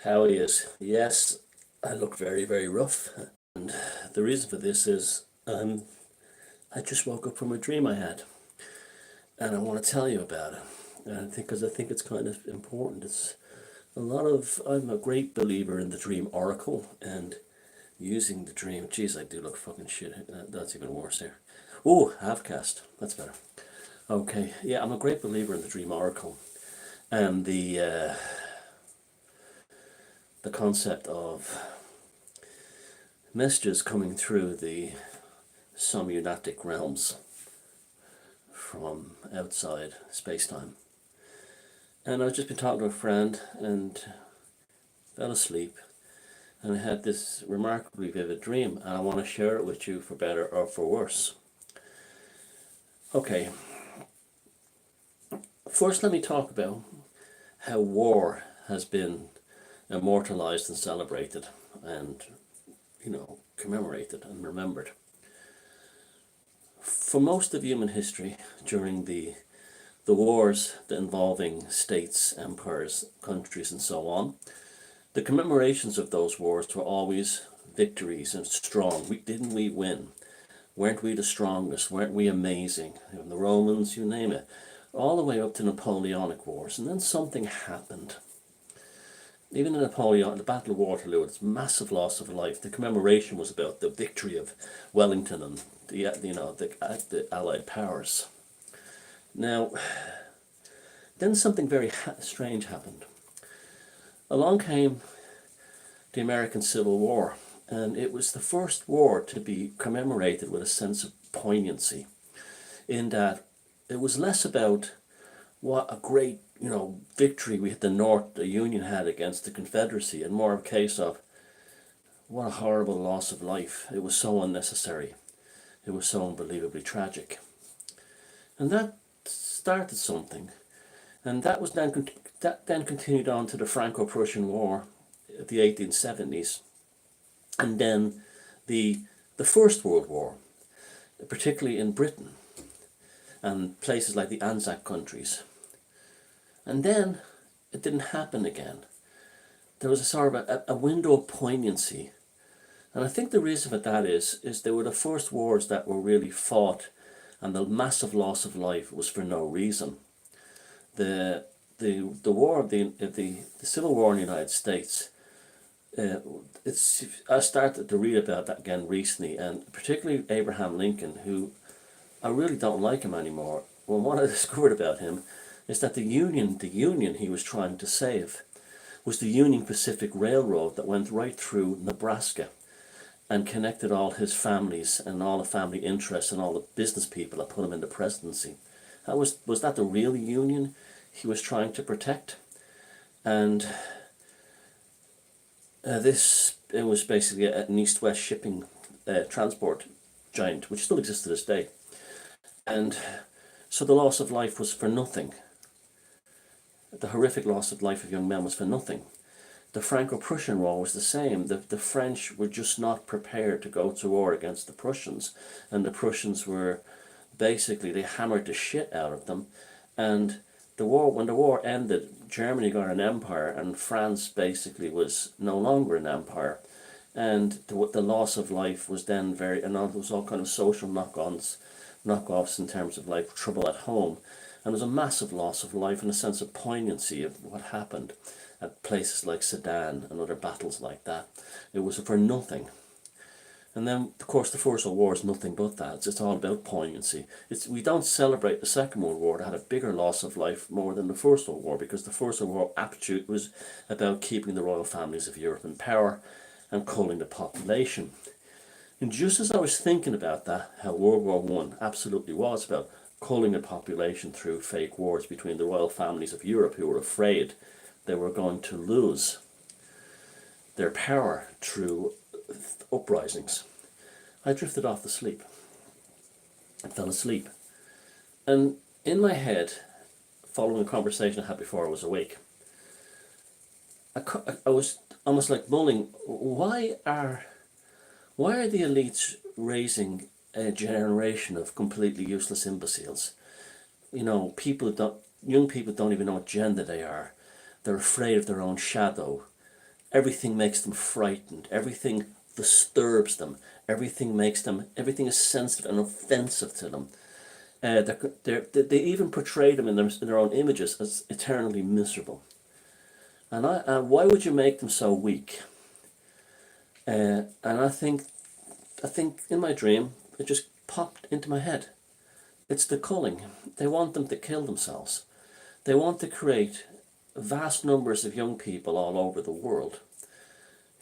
How he is. Yes, I look very, very rough. And the reason for this is I just woke up from a dream I had. And I want to tell you about it. And I think it's kind of important. I'm a great believer in the dream oracle and using the dream. Geez, I do look fucking shit. That's even worse here. Oh, half cast. That's better. Okay, yeah, I'm a great believer in the dream oracle and the concept of messages coming through the somnatic realms from outside space-time. And I've just been talking to a friend and fell asleep, and I had this remarkably vivid dream, and I want to share it with you for better or for worse. Okay, first let me talk about how war has been immortalized and celebrated and, commemorated and remembered. For most of human history, during the wars involving states, empires, countries, and so on, the commemorations of those wars were always victories and strong. Didn't we win? Weren't we the strongest? Weren't we amazing? The Romans, you name it, all the way up to Napoleonic Wars. And then something happened. Even in Napoleon, the Battle of Waterloo, it's massive loss of life. The commemoration was about the victory of Wellington and the Allied powers. Now, then something very strange happened. Along came the American Civil War, and it was the first war to be commemorated with a sense of poignancy, in that it was less about what a great, victory the Union had against the Confederacy, and more of a case of what a horrible loss of life. It was so unnecessary. It was so unbelievably tragic. And that started something. And that then continued on to the Franco-Prussian War of the 1870s. And then the First World War, particularly in Britain and places like the Anzac countries. And then it didn't happen again. There was a sort of a window of poignancy. And I think the reason for that is they were the first wars that were really fought, and the massive loss of life was for no reason. The war of the Civil War in the United States, I started to read about that again recently, and particularly Abraham Lincoln, who I really don't like him anymore. Well, what I discovered about him is that the Union he was trying to save was the Union Pacific Railroad that went right through Nebraska and connected all his families and all the family interests and all the business people that put him in the presidency. Was that the real Union he was trying to protect? And it was basically an east-west shipping transport giant, which still exists to this day. And so the loss of life was for nothing. The horrific loss of life of young men was for nothing. The Franco-Prussian War was the same. The French were just not prepared to go to war against the Prussians, and the Prussians were basically, they hammered the shit out of them. And when the war ended, Germany got an empire, and France basically was no longer an empire. And the loss of life was then and there was all kind of social knockoffs in terms of like trouble at home. And there was a massive loss of life and a sense of poignancy of what happened at places like Sedan and other battles like that. It was for nothing. And then, of course, the First World War is nothing but that. It's all about poignancy. We don't celebrate the Second World War that had a bigger loss of life more than the First World War, because the First World War aptitude was about keeping the royal families of Europe in power and culling the population. And just as I was thinking about that, how World War One absolutely was about culling the population through fake wars between the royal families of Europe, who were afraid they were going to lose their power through uprisings, I drifted off to sleep. I fell asleep. And in my head, following a conversation I had before I was awake, I was almost like mulling, why are the elites raising a generation of completely useless imbeciles? Young people don't even know what gender they are. They're afraid of their own shadow. everything makes them frightened, everything disturbs them, everything is sensitive and offensive to them. They even portray them in their own images as eternally miserable. And why would you make them so weak? And I think in my dream, it just popped into my head. It's the culling. They want them to kill themselves. They want to create vast numbers of young people all over the world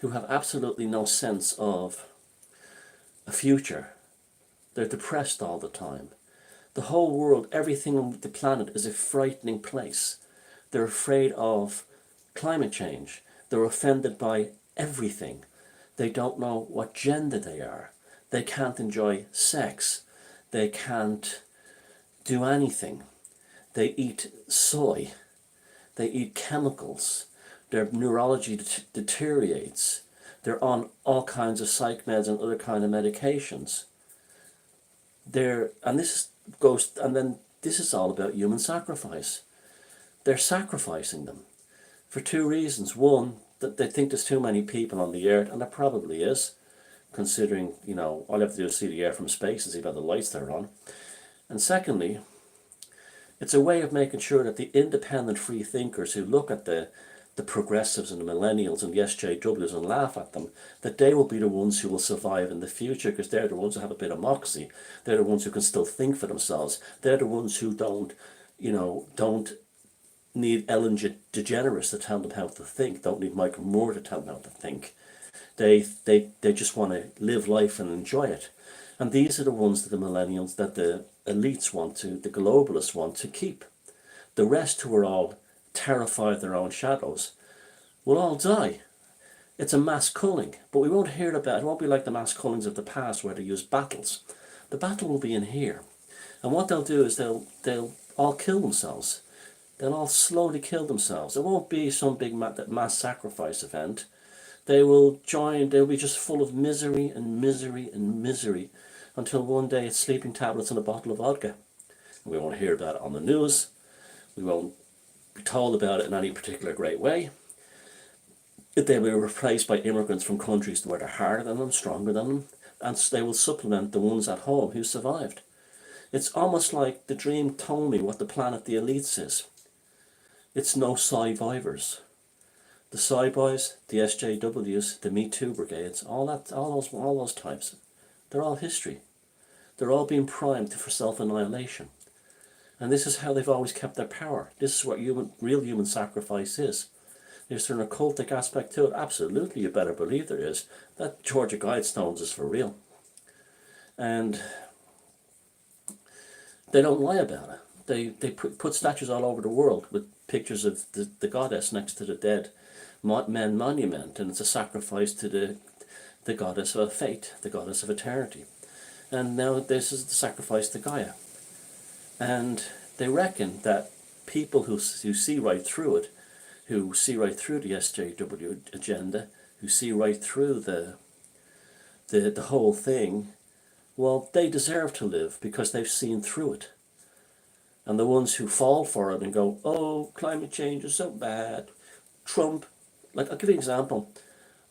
who have absolutely no sense of a future. They're depressed all the time. The whole world, everything on the planet is a frightening place. They're afraid of climate change. They're offended by everything. They don't know what gender they are. They can't enjoy sex. They can't do anything. They eat soy. They eat chemicals. Their neurology deteriorates. They're on all kinds of psych meds and other kind of medications. This is all about human sacrifice. They're sacrificing them for two reasons. One, that they think there's too many people on the earth, and there probably is, considering, all you have to do is see the air from space and see about the lights they're on. And secondly, it's a way of making sure that the independent free thinkers who look at the progressives and the millennials and the SJWs and laugh at them, that they will be the ones who will survive in the future, because they're the ones who have a bit of moxie. They're the ones who can still think for themselves. They're the ones who don't need Ellen DeGeneres to tell them how to think, don't need Michael Moore to tell them how to think. They just want to live life and enjoy it. And these are the ones that the millennials, that the elites want to, the globalists want to keep. The rest, who are all terrified of their own shadows, will all die. It's a mass culling, but we won't hear about it. It won't be like the mass cullings of the past where they use battles. The battle will be in here. And what they'll do is they'll all kill themselves. They'll all slowly kill themselves. It won't be some big mass sacrifice event. They'll be just full of misery and misery and misery until one day it's sleeping tablets and a bottle of vodka. We won't hear about it on the news. We won't be told about it in any particular great way. They will be replaced by immigrants from countries where they're harder than them, stronger than them, and they will supplement the ones at home who survived. It's almost like the dream told me what the planet the elites is. It's no survivors. The Psy Boys, the SJWs, the Me Too brigades, all those types, they're all history. They're all being primed for self-annihilation. And this is how they've always kept their power. This is what real human sacrifice is. Is there an occultic aspect to it? Absolutely, you better believe there is. That Georgia Guidestones is for real. And they don't lie about it. They put statues all over the world with pictures of the goddess next to the dead men monument, and it's a sacrifice to the goddess of fate, the goddess of eternity. And now this is the sacrifice to Gaia. And they reckon that people who see right through it, who see right through the SJW agenda, who see right through the whole thing, well, they deserve to live because they've seen through it. And the ones who fall for it and go, oh, climate change is so bad, Trump. Like, I'll give you an example.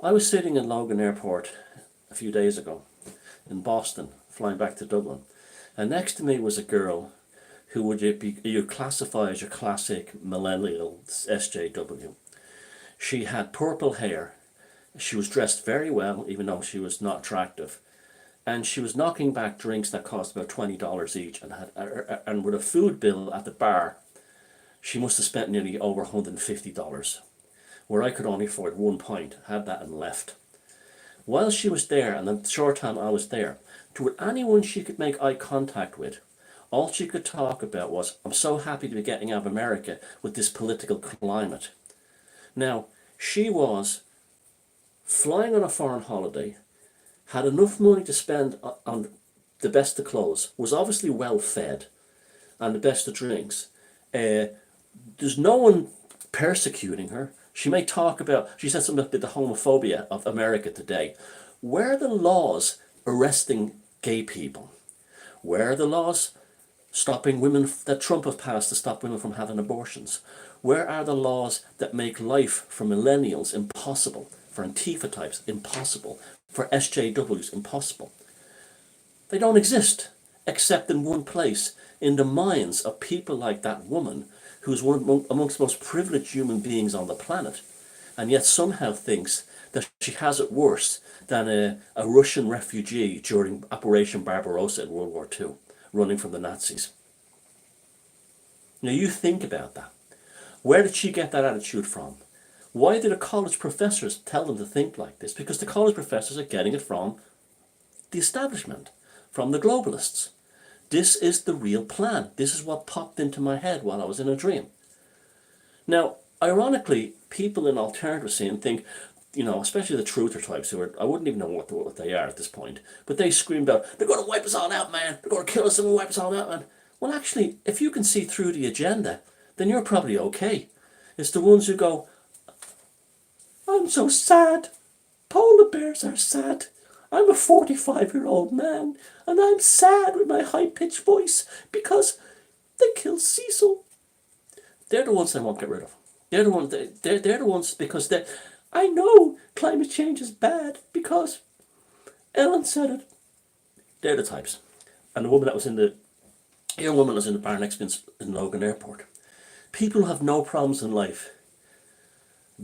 I was sitting in Logan Airport a few days ago in Boston, flying back to Dublin, and next to me was a girl who you classify as your classic millennial SJW. She had purple hair. She was dressed very well, even though she was not attractive. And she was knocking back drinks that cost about $20 each, and with a food bill at the bar, she must have spent nearly over $150. Where I could only afford 1 pint, had that and left. While she was there, and the short time I was there, to anyone she could make eye contact with, all she could talk about was, I'm so happy to be getting out of America with this political climate. Now, she was flying on a foreign holiday, had enough money to spend on the best of clothes, was obviously well fed, and the best of drinks. There's no one persecuting her. She may talk about, she said something about the homophobia of America today. Where are the laws arresting gay people? Where are the laws stopping women, that Trump have passed to stop women from having abortions? Where are the laws that make life for millennials impossible? for Antifa types, impossible. For SJWs, impossible. They don't exist, except in one place, in the minds of people like that woman, who's one amongst the most privileged human beings on the planet, and yet somehow thinks that she has it worse than a Russian refugee during Operation Barbarossa in World War II, running from the Nazis. Now you think about that. Where did she get that attitude from? Why did the college professors tell them to think like this? Because the college professors are getting it from the establishment, from the globalists. This is the real plan. This is what popped into my head while I was in a dream. Now, ironically, people in alternative scene think, especially the truther types who are, I wouldn't even know what they are at this point, but they screamed out, they're going to wipe us all out, man. They're going to kill us and wipe us all out, man. Well, actually, if you can see through the agenda, then you're probably okay. It's the ones who go, I'm so sad. Polar bears are sad. I'm a 45-year-old man, and I'm sad with my high-pitched voice because they killed Cecil. They're the ones I won't get rid of. They're the ones because I know climate change is bad because Ellen said it. They're the types. And the woman that was in the bar next to me in Logan Airport. People who have no problems in life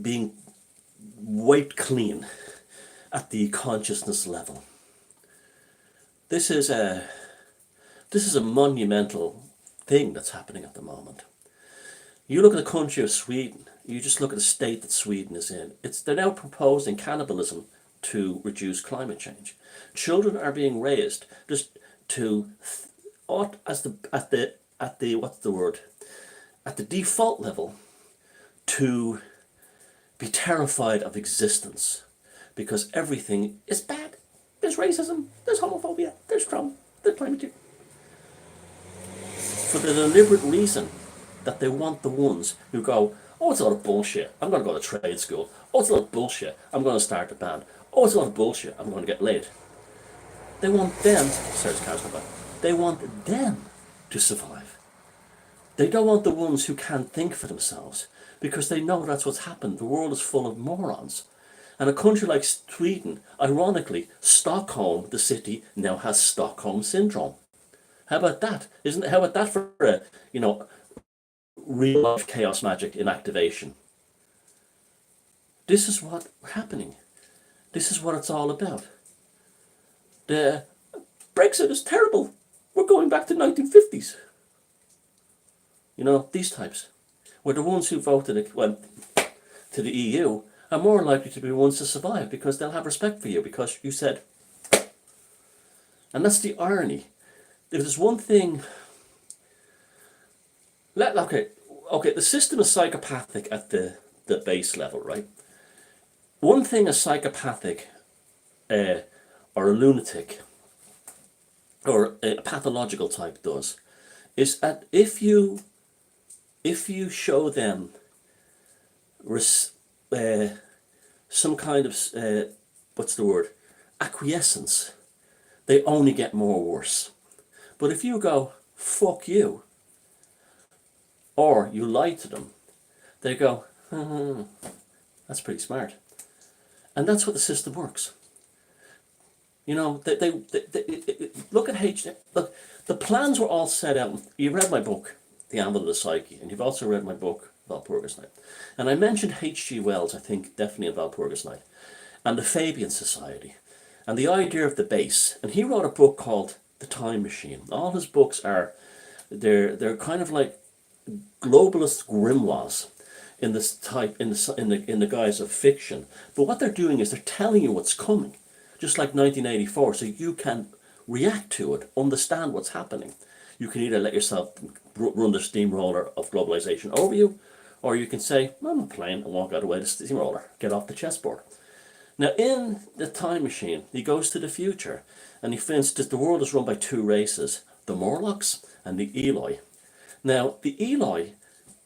being wiped clean at the consciousness level. This is a monumental thing that's happening at the moment. You look at the country of Sweden, you just look at the state that Sweden is in. They're now proposing cannibalism to reduce climate change. Children are being raised just to at the default level to be terrified of existence because everything is bad. There's racism, there's homophobia, there's Trump, there's climate change. For the deliberate reason that they want the ones who go, oh, it's a lot of bullshit, I'm going to go to trade school. Oh, it's a lot of bullshit, I'm going to start a band. Oh, it's a lot of bullshit, I'm going to get laid. They want them, they want them to survive. They don't want the ones who can't think for themselves because they know that's what's happened. The world is full of morons. And a country like Sweden, ironically, Stockholm, the city, now has Stockholm syndrome. How about that? How about that for real life chaos magic in activation? This is what's happening. This is what it's all about. The Brexit is terrible. We're going back to 1950s. These types. Where the ones who went to the EU are more likely to be the ones to survive because they'll have respect for you because you said. And that's the irony. If there's one thing. Okay, the system is psychopathic at the base level, right? One thing a psychopathic or a lunatic or a pathological type does is that if you show them some kind of acquiescence, they only get more worse. But if you go fuck you, or you lie to them, they go, that's pretty smart. And that's what the system works. They look at look, the plans were all set out. You read my book, The Anvil of the Psyche, and you've also read my book, Walpurgis Night. And I mentioned H.G. Wells, I think, definitely in Walpurgis Night, and the Fabian Society, and the idea of the base. And he wrote a book called The Time Machine. All his books they're kind of like globalist grimoires in this type, in the guise of fiction. But what they're doing is they're telling you what's coming, just like 1984, so you can react to it, understand what's happening. You can either let yourself run the steamroller of globalization over you, or you can say, I'm not playing, and walk out of the way the steamroller, get off the chessboard. Now, in the Time Machine, he goes to the future, and he finds that the world is run by two races, the Morlocks and the Eloi. Now, the Eloi,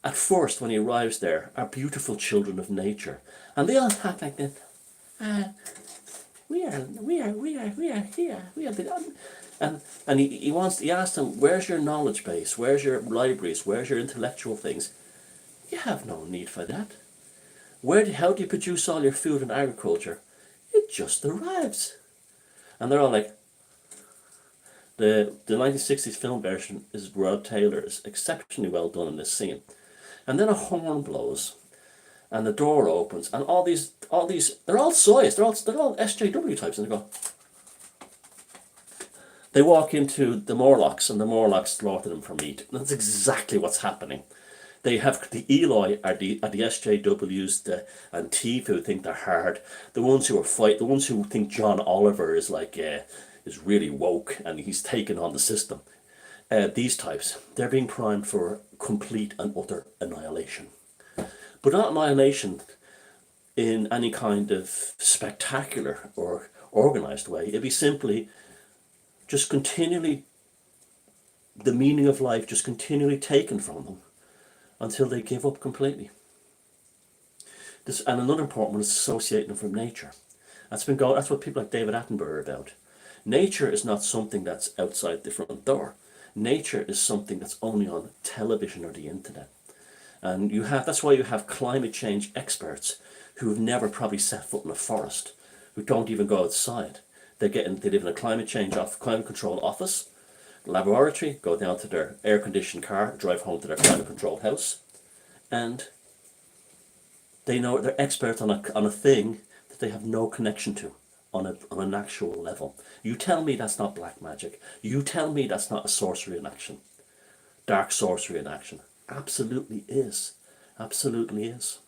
at first, when he arrives there, are beautiful children of nature, and they all act like this. We are here. And he asks them, where's your knowledge base? Where's your libraries? Where's your intellectual things? You have no need for that. How do you produce all your food in agriculture? It just arrives. And they're all like, the 1960s film version is Rod Taylor is exceptionally well done in this scene. And then a horn blows, and the door opens, and all these, they're all soys, they're all SJW types, and they walk into the Morlocks, and the Morlocks slaughter them for meat. And that's exactly what's happening. They have the Eloi are the SJWs, and Tifa who think they're hard. The ones who the ones who think John Oliver is like is really woke and he's taken on the system. These types, they're being primed for complete and utter annihilation. But not annihilation in any kind of spectacular or organized way. It'd be simply just continually, the meaning of life just continually taken from them until they give up completely. And another important one is associating them from nature. That's what people like David Attenborough are about. Nature is not something that's outside the front door. Nature is something that's only on television or the internet. And that's why you have climate change experts who have never probably set foot in a forest, who don't even go outside. They live in a climate control office, laboratory, go down to their air-conditioned car, drive home to their climate-controlled house, and they know they're experts on a thing that they have no connection to on an actual level. You tell me that's not black magic. You tell me that's not a sorcery in action. Dark sorcery in action. Absolutely is. Absolutely is.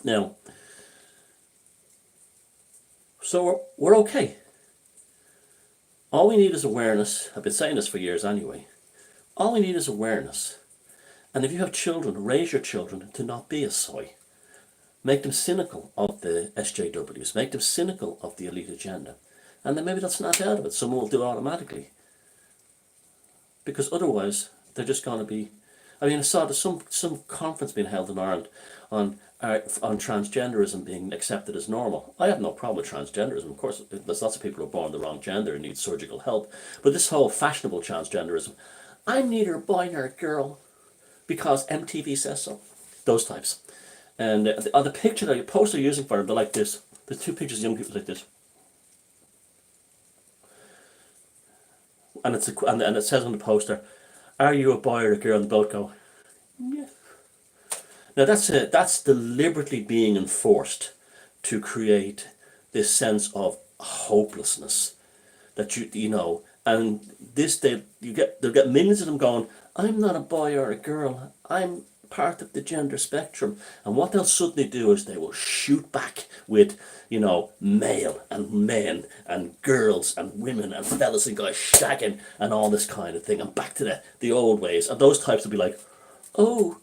Now, so we're okay. All we need is awareness. I've been saying this for years anyway. All we need is awareness. And if you have children, raise your children to not be a soy. Make them cynical of the SJWs. Make them cynical of the elite agenda. And then maybe they'll snap out of it. Someone will do it automatically. Because otherwise, they're just going to be... I mean, I saw there's some conference being held in Ireland on transgenderism being accepted as normal. I have no problem with transgenderism. Of course, there's lots of people who are born the wrong gender and need surgical help. But this whole fashionable transgenderism, I'm neither a boy nor a girl because MTV says so. Those types. And the picture that you post are using for them, they're like this. There's two pictures of young people like this. And it says on the poster, are you a boy or a girl? And they both go, yeah. Now that's deliberately being enforced to create this sense of hopelessness that you know, and they'll get millions of them going, I'm not a boy or a girl, I'm part of the gender spectrum. And what they'll suddenly do is they will shoot back with, you know, male and men and girls and women and fellas and guys shagging and all this kind of thing, and back to the old ways. And those types will be like, oh,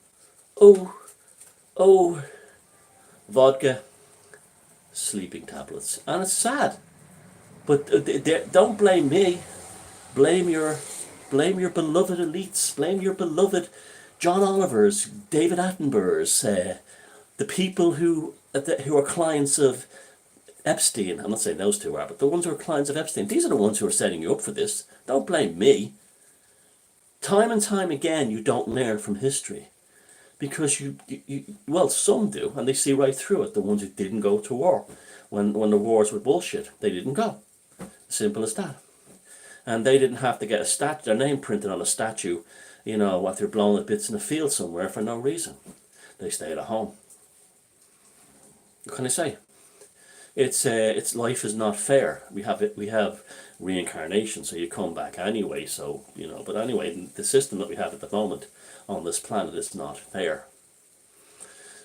vodka, sleeping tablets. And it's sad. But don't blame me. Blame your beloved elites. Blame your beloved John Olivers, David Attenboroughs, the people who are clients of Epstein. I'm not saying those two are, but the ones who are clients of Epstein. These are the ones who are setting you up for this. Don't blame me. Time and time again, you don't learn from history. Because well, some do, and they see right through it. The ones who didn't go to war, when the wars were bullshit, they didn't go. Simple as that. And they didn't have to get their name printed on a statue, you know, what they're blowing to bits in a field somewhere for no reason. They stayed at home. What can I say? It's life is not fair. We have reincarnation, so you come back anyway. So you know, but anyway, the system that we have at the moment on this planet is not fair.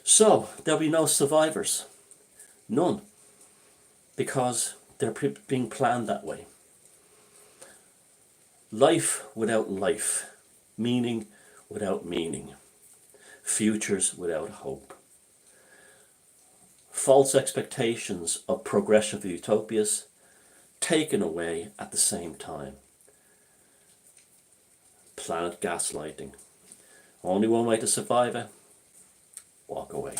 So there'll be no survivors, none, because they're being planned that way. Life without life, meaning without meaning, futures without hope. False expectations of progressive utopias taken away at the same time. Planet gaslighting. Only one way to survive it: walk away.